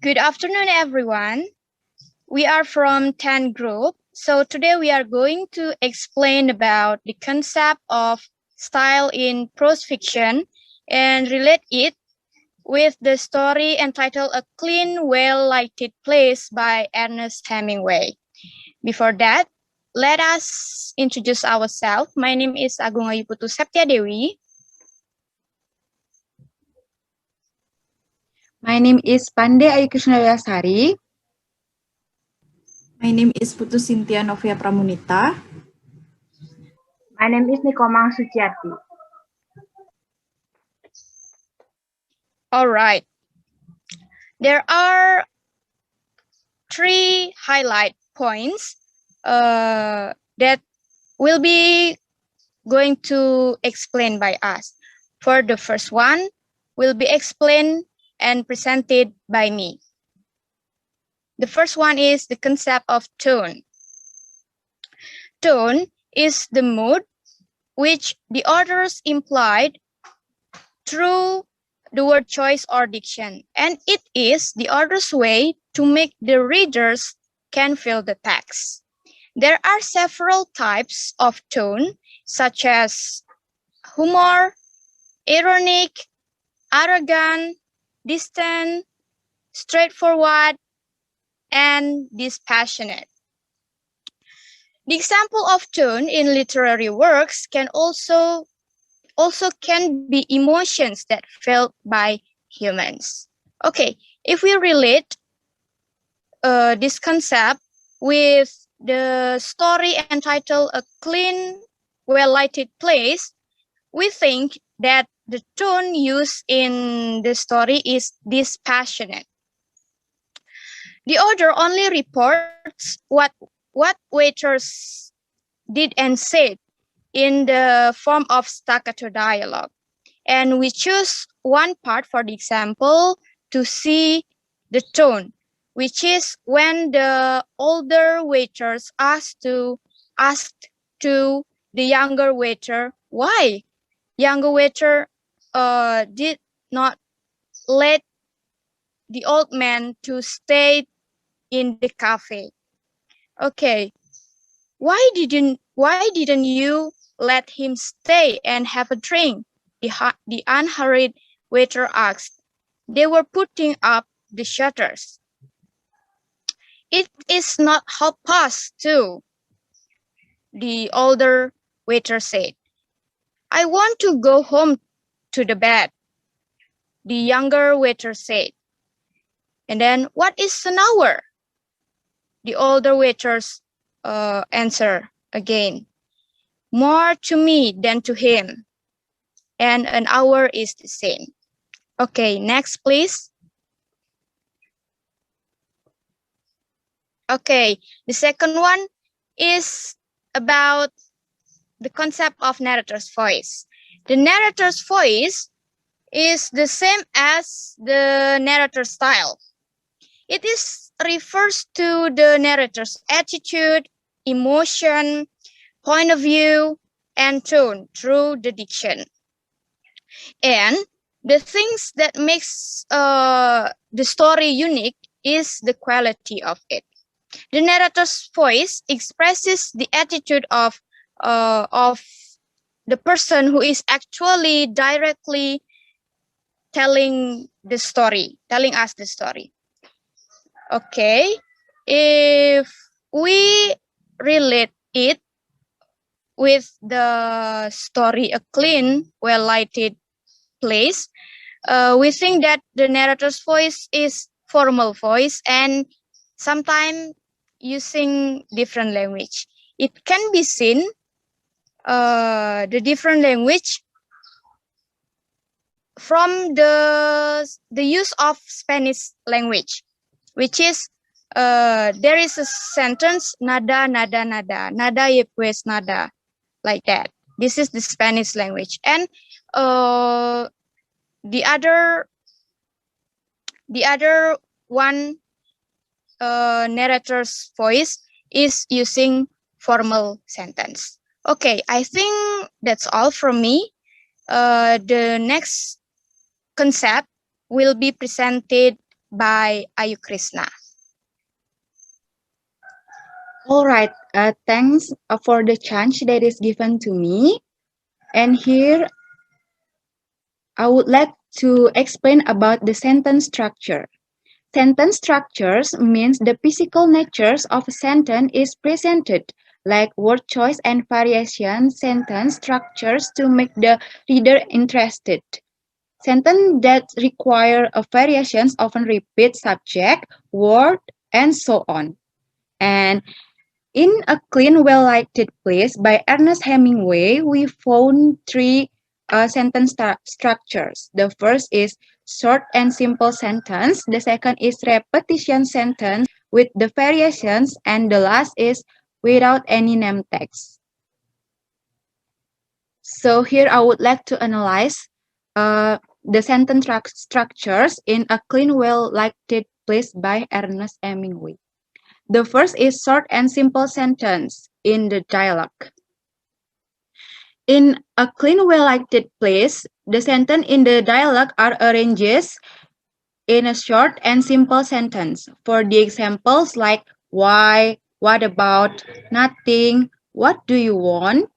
Good afternoon, everyone. We are from 10 Group. So today we are going to explain about the concept of style in prose fiction and relate it with the story entitled A Clean, Well-Lighted Place by Ernest Hemingway. Before that, let us introduce ourselves. My name is Agung Putu Septia Dewi. My name is Pande Krisna Sari. My name is Putu Shintya Nopia Pramunita. My name is Komang Suciati. All right. There are three highlight points that will be going to explain by us. For the first one, will be explained and presented by me. The first one is the concept of tone. Tone is the mood which the authors implied through the word choice or diction, and it is the author's way to make the readers can feel the text. There are several types of tone, such as humor, ironic, arrogant, distant, straightforward, and dispassionate. The example of tone in literary works can also can be emotions that felt by humans. Okay, if we relate this concept with the story entitled A Clean, Well-Lighted Place, we think that the tone used in the story is dispassionate. The author only reports what waiters did and said in the form of staccato dialogue. And we choose one part for the example to see the tone, which is when the older waiters asked to the younger waiter why. Younger waiter did not let the old man to stay in the cafe. Okay, why didn't you let him stay and have a drink? The unhurried waiter asked. They were putting up the shutters. It is not 2:30, the older waiter said. I want to go home to the bed, the younger waiter said. And then, what is an hour? The older waiters answer again. More to me than to him. And an hour is the same. Okay, next please. Okay, the second one is about the concept of narrator's voice. The narrator's voice is the same as the narrator's style. It refers to the narrator's attitude, emotion, point of view, and tone through the diction. And the things that makes the story unique is the quality of it. The narrator's voice expresses the attitude of the person who is actually directly telling us the story. Okay, if we relate it with the story A Clean, Well-Lighted Place, we think that the narrator's voice is formal voice and sometimes using different language. It can be seen the different language from the use of Spanish language, which is there is a sentence nada nada nada nada y pues nada, like that. This is the Spanish language, and the other one narrator's voice is using formal sentence. Okay, I think that's all from me. The next concept will be presented by Ayu Krisna. All right, thanks for the chance that is given to me. And here I would like to explain about the sentence structure. Sentence structures means the physical natures of a sentence is presented, like word choice and variation sentence structures to make the reader interested. Sentences that require a variations often repeat subject, word, and so on. And in A Clean, Well-Lighted Place by Ernest Hemingway, we found three sentence structures. The first is short and simple sentence. The second is repetition sentence with the variations. And the last is without any name text. So here I would like to analyze the sentence structures in A Clean, Well-Lighted Place by Ernest Hemingway. The first is short and simple sentence in the dialogue. In A Clean, Well-Lighted Place, the sentence in the dialogue are arranged in a short and simple sentence. For the examples like why, what about, nothing, what do you want,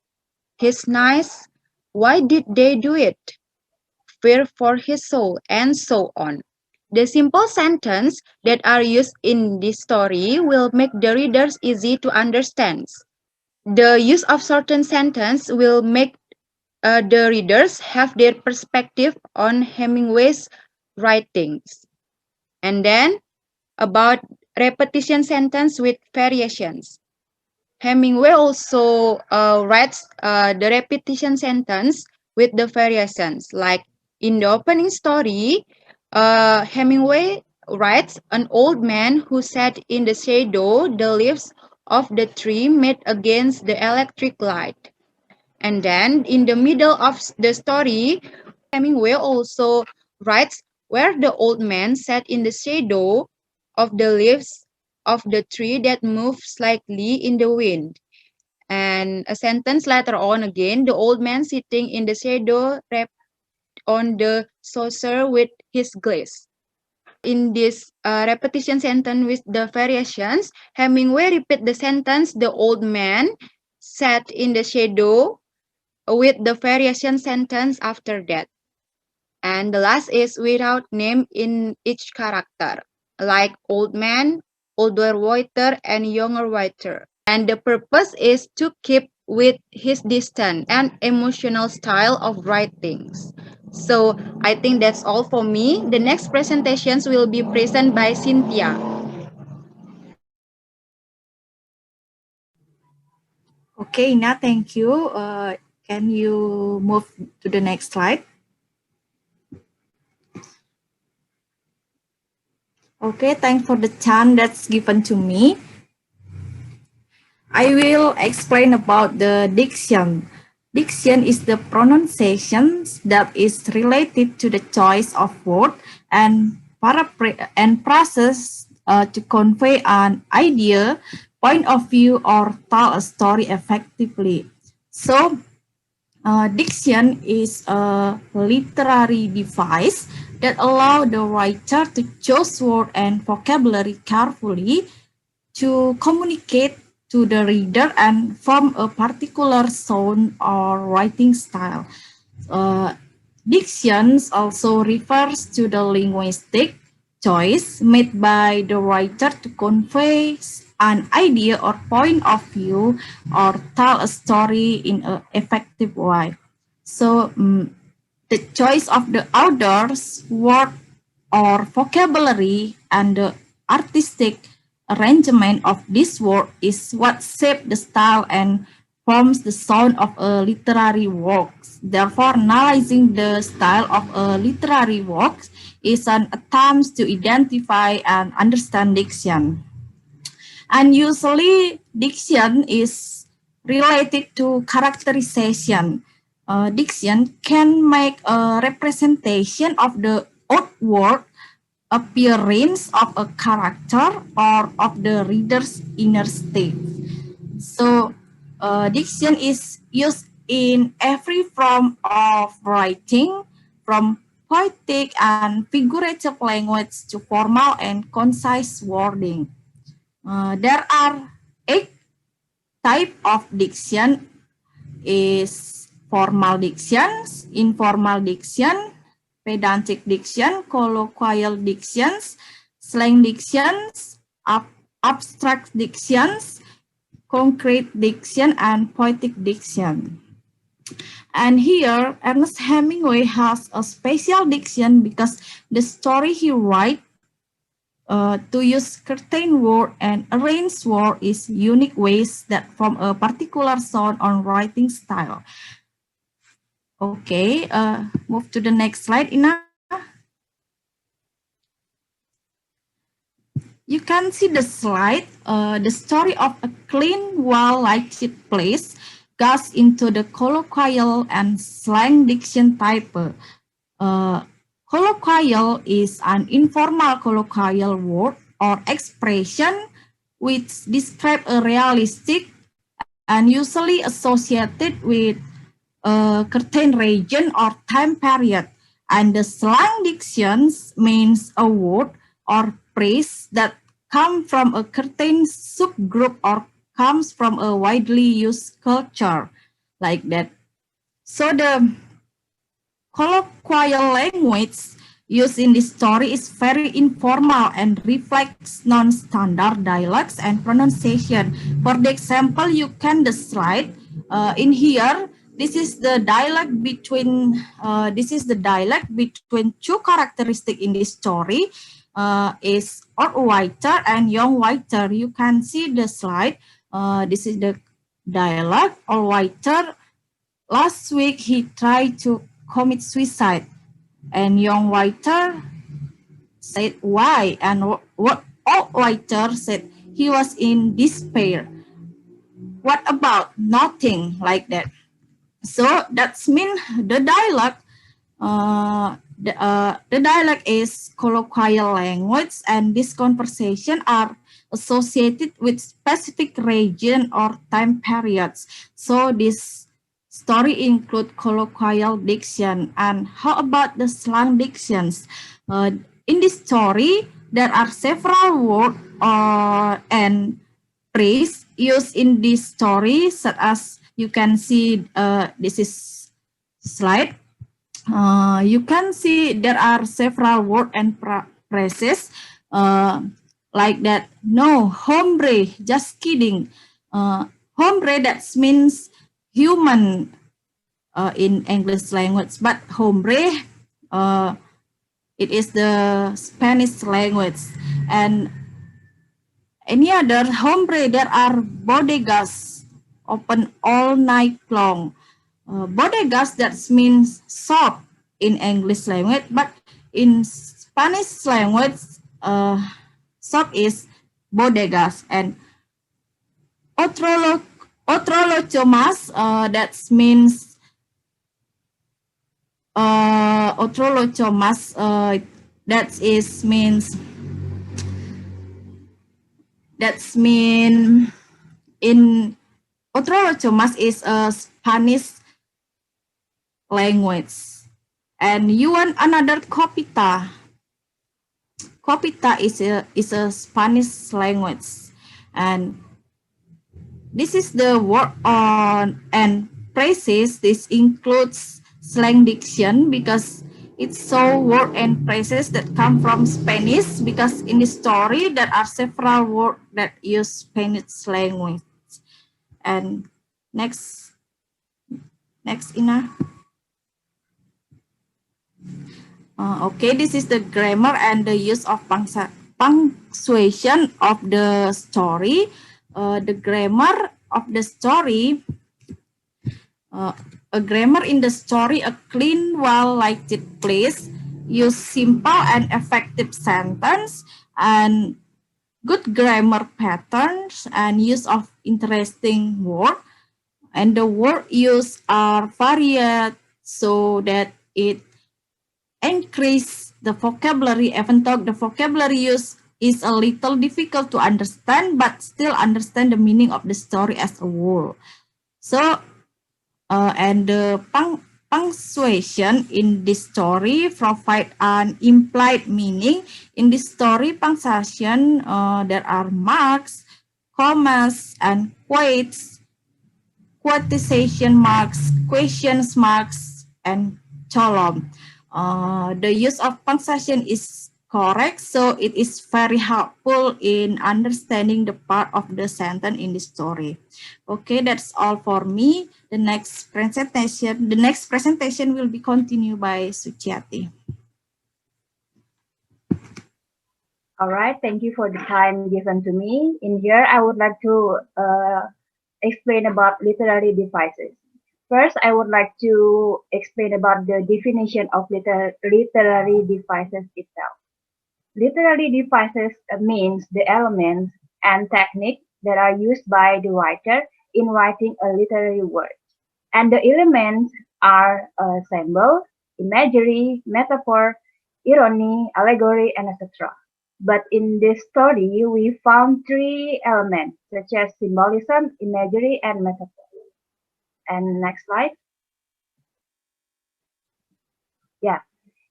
he's nice, why did they do it, fear for his soul, and so on. The simple sentences that are used in this story will make the readers easy to understand. The use of certain sentences will make the readers have their perspective on Hemingway's writings. And then about repetition sentence with variations. Hemingway also writes the repetition sentence with the variations. Like in the opening story, Hemingway writes an old man who sat in the shadow, the leaves of the tree met against the electric light. And then in the middle of the story, Hemingway also writes where the old man sat in the shadow of the leaves of the tree that moved slightly in the wind. And a sentence later on again, the old man sitting in the shadow wrapped on the saucer with his glass. In this repetition sentence with the variations, Hemingway repeat the sentence, the old man sat in the shadow with the variation sentence after that. And the last is without name in each character, like old man, older writer, and younger writer. And the purpose is to keep with his distant and emotional style of writings. So I think that's all for me. The next presentations will be presented by Shintya. Okay, Ina, thank you. Can you move to the next slide? Okay, thanks for the chance that's given to me. I will explain about the diction. Diction is the pronunciation that is related to the choice of word and process to convey an idea, point of view, or tell a story effectively. So, diction is a literary device that allows the writer to choose word and vocabulary carefully to communicate to the reader and form a particular sound or writing style. Dictions also refers to the linguistic choice made by the writer to convey an idea or point of view or tell a story in an effective way. So the choice of the author's word or vocabulary and the artistic arrangement of this word is what shapes the style and forms the sound of a literary work. Therefore, analyzing the style of a literary work is an attempt to identify and understand diction. And usually, diction is related to characterization. Diction can make a representation of the outward appearance of a character or of the reader's inner state. So, diction is used in every form of writing, from poetic and figurative language to formal and concise wording. There are 8 types of diction: is formal dictions, informal diction, pedantic diction, colloquial dictions, slang dictions, abstract dictions, concrete diction, and poetic diction. And here, Ernest Hemingway has a special diction because the story he writes to use curtain word and arrange word is unique ways that form a particular sound on writing style. Okay, move to the next slide, Ina. You can see the slide, the story of a clean, well-lighted place goes into the colloquial and slang diction type. Colloquial is an informal colloquial word or expression which describe a realistic and usually associated with a certain region or time period. And the slang dictions means a word or phrase that come from a certain subgroup or comes from a widely used culture, like that. So the colloquial language used in this story is very informal and reflects non-standard dialects and pronunciation. For the example, you can the slide in here. This is the dialect between two characteristics in this story. Is old whiter and young whiter. You can see the slide. This is the dialect. Old whiter, last week he tried to commit suicide, and young whiter said why, and what old whiter said he was in despair. What about nothing, like that? So that's mean the dialect. The dialect is colloquial language, and this conversation are associated with specific region or time periods. So this story include colloquial diction. And how about the slang dictions? In this story, there are several words and phrases used in this story, such as you can see. This is slide. You can see there are several words and phrases like that. No, hombre, just kidding. Hombre, that means human in English language, but hombre, it is the Spanish language. And any other hombre, there are bodegas open all night long. Bodegas, that means shop in English language, but in Spanish language, shop is bodegas. And otro lo más, that means otro lo más, that is means in otro lo más is a Spanish language. And you want another copita. Copita is a Spanish language, and this is the word on and phrases. This includes slang diction because it's so word and phrases that come from Spanish, because in the story there are several words that use Spanish language. And next Ina. Okay, this is the grammar and the use of punctuation of the story. The grammar of the story, a grammar in the story, a clean, well-lighted place, use simple and effective sentence, and good grammar patterns, and use of interesting word. And the word use are varied so that it increase the vocabulary, even though the vocabulary use is a little difficult to understand, but still understand the meaning of the story as a whole. So, and the punctuation in this story provide an implied meaning. In this story, punctuation, there are marks, commas, and quotation marks, questions marks, and column. The use of punctuation is correct, so it is very helpful in understanding the part of the sentence in the story. Okay, that's all for me. The next presentation will be continued by Suciati. All right, thank you for the time given to me. In here, I would like to explain about literary devices. First, I would like to explain about the definition of literary devices itself. Literary devices means the elements and techniques that are used by the writer in writing a literary work. And the elements are symbol, imagery, metaphor, irony, allegory, and etc. But in this story, we found three elements such as symbolism, imagery, and metaphor. And next slide. Yeah.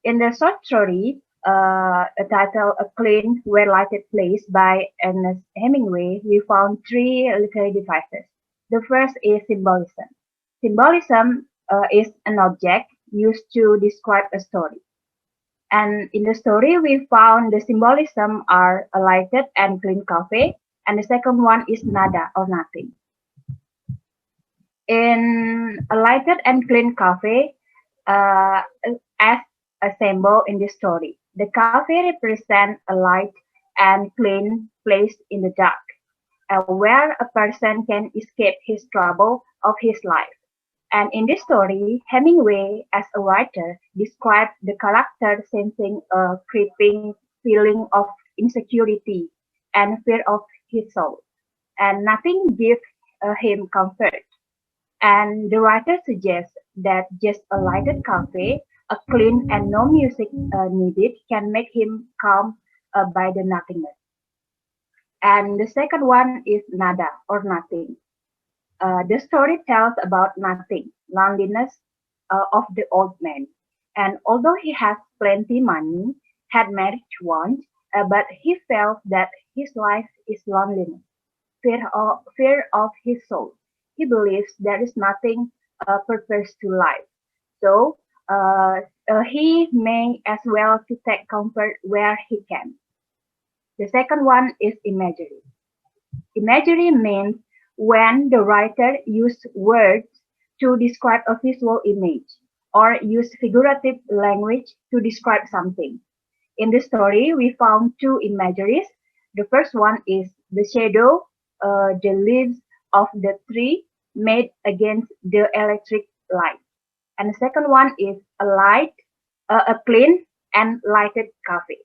In the short story, titled A Clean, Well-Lighted Place by Ernest Hemingway, we found three literary devices. The first is symbolism. Symbolism is an object used to describe a story. And in the story, we found the symbolism are a lighted and clean cafe, and the second one is nada or nothing. In a lighted and clean cafe, as a symbol in the story, the cafe represents a light and clean place in the dark, where a person can escape his trouble of his life. And in this story, Hemingway, as a writer, described the character sensing a creeping feeling of insecurity and fear of his soul, and nothing gives him comfort. And the writer suggests that just a lighted cafe, a clean and no music needed, can make him calm by the nothingness. And the second one is nada or nothing. The story tells about nothing, loneliness of the old man. And although he has plenty money, had married once, but he felt that his life is loneliness, fear of his soul. He believes there is nothing purpose to life. So he may as well to take comfort where he can. The second one is imagery. Imagery means when the writer uses words to describe a visual image or use figurative language to describe something. In the story, we found two imageries. The first one is the shadow, the leaves of the tree made against the electric light. And the second one is a clean and lighted cafe.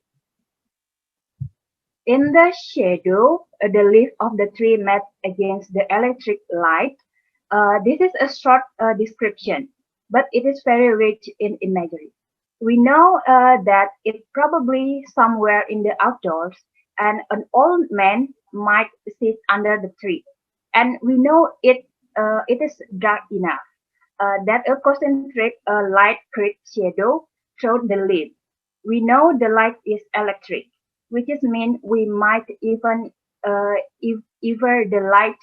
In the shadow, the leaf of the tree met against the electric light. This is a short description, but it is very rich in imagery. We know that it's probably somewhere in the outdoors, and an old man might sit under the tree. And we know it is dark enough that a concentric light creates shadow through the leaf. We know the light is electric, which is mean we might even either the light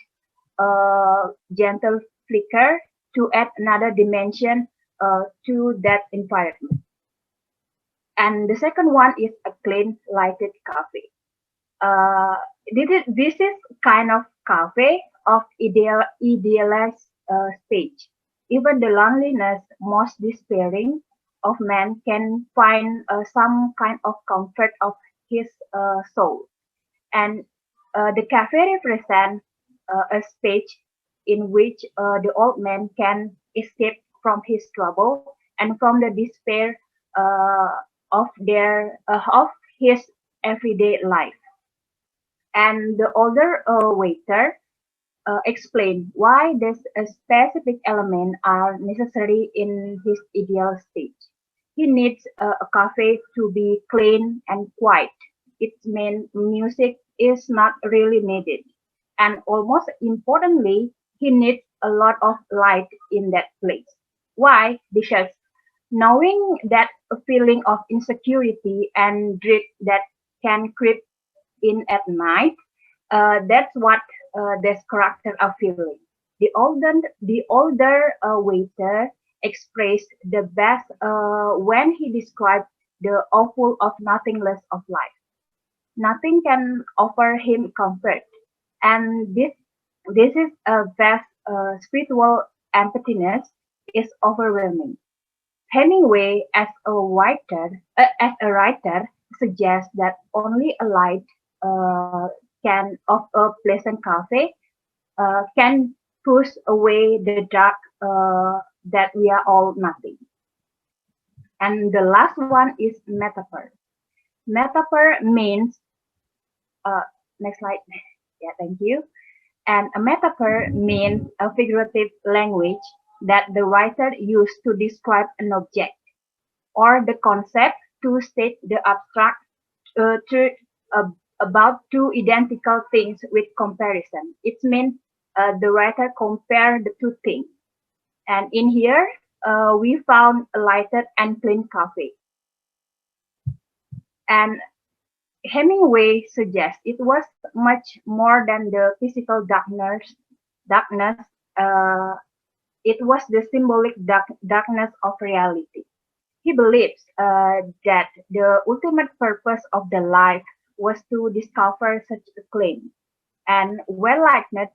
gentle flicker to add another dimension to that environment. And the second one is a clean lighted cafe. This is kind of cafe of idealized stage. Even the loneliness most despairing of man can find some kind of comfort of his soul. And the cafe represents a stage in which the old man can escape from his trouble and from the despair of his everyday life. And the older waiter explained why this specific element are necessary in his ideal state. He needs a cafe to be clean and quiet. It means music is not really needed. And almost importantly, he needs a lot of light in that place. Why? Because knowing that a feeling of insecurity and dread that can creep in at night, that's what this character are feeling. The older waiter expressed the best when he described the awful of nothingness of life. Nothing can offer him comfort, and this is a vast spiritual emptiness is overwhelming. Hemingway, as a writer, suggests that only a light can of a pleasant cafe can push away the dark that we are all nothing. And the last one is metaphor. Metaphor means uh, next slide. Yeah, thank you. And a metaphor means a figurative language that the writer used to describe an object or the concept to state the abstract truth uh, about two identical things with comparison. It means the writer compare the two things. And in here, we found a lighted and clean cafe. And Hemingway suggests it was much more than the physical darkness. Darkness. Uh, it was the symbolic darkness of reality. He believes that the ultimate purpose of the life was to discover such a clean and well-lighted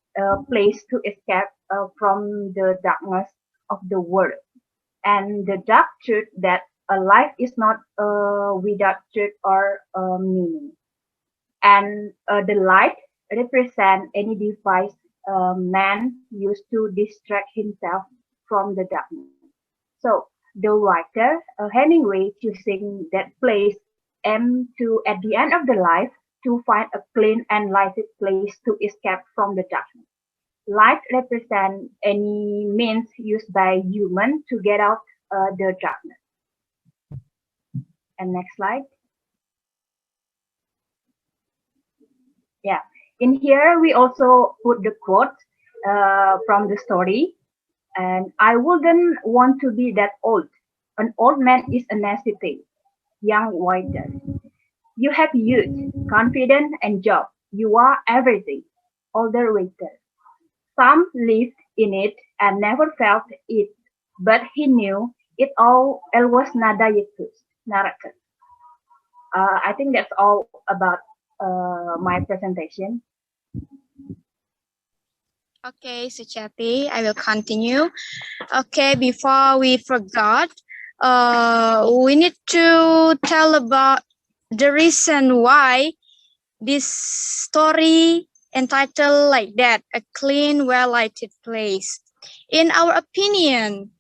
place to escape from the darkness of the world and the dark truth that a life is not without truth or meaning. And the light represents any device man used to distract himself from the darkness. So the writer, Hemingway, choosing that place aim to, at the end of the life, to find a clean and lighted place to escape from the darkness. Light represents any means used by human to get out the darkness. And next slide. Yeah. In here, we also put the quote from the story. And I wouldn't want to be that old. An old man is a nasty thing. Young waiter. You have youth, confidence, and job. You are everything. Older waiter. Some lived in it and never felt it, but he knew it all was nada yetus, narrated. I think that's all about my presentation. Okay, Suciati, I will continue. Okay, before we forgot, we need to tell about the reason why this story entitled like that, A Clean, Well-Lighted Place. In our opinion,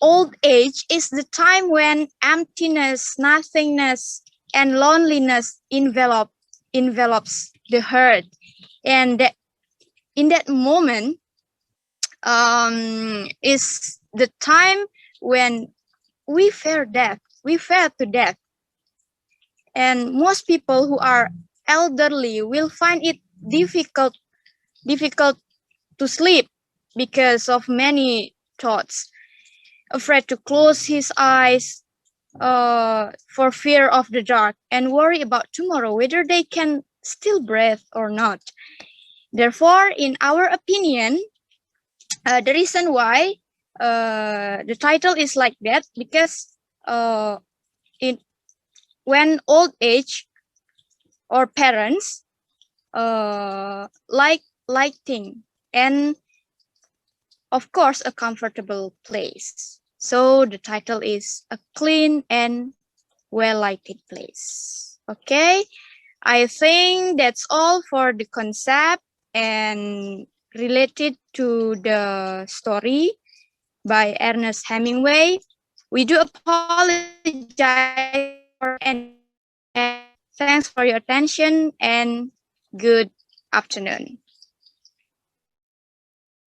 old age is the time when emptiness, nothingness, and loneliness envelops the heart. And in that moment is the time when we fear death. We fear to death. And most people who are elderly will find it difficult to sleep because of many thoughts, afraid to close his eyes for fear of the dark, and worry about tomorrow, whether they can still breathe or not. Therefore, in our opinion, the reason why the title is like that, because in when old age or parents like lighting and of course a comfortable place. So the title is A Clean and Well Lighted Place. Okay, I think that's all for the concept and related to the story by Ernest Hemingway. We do apologize for any and thanks for your attention and good afternoon.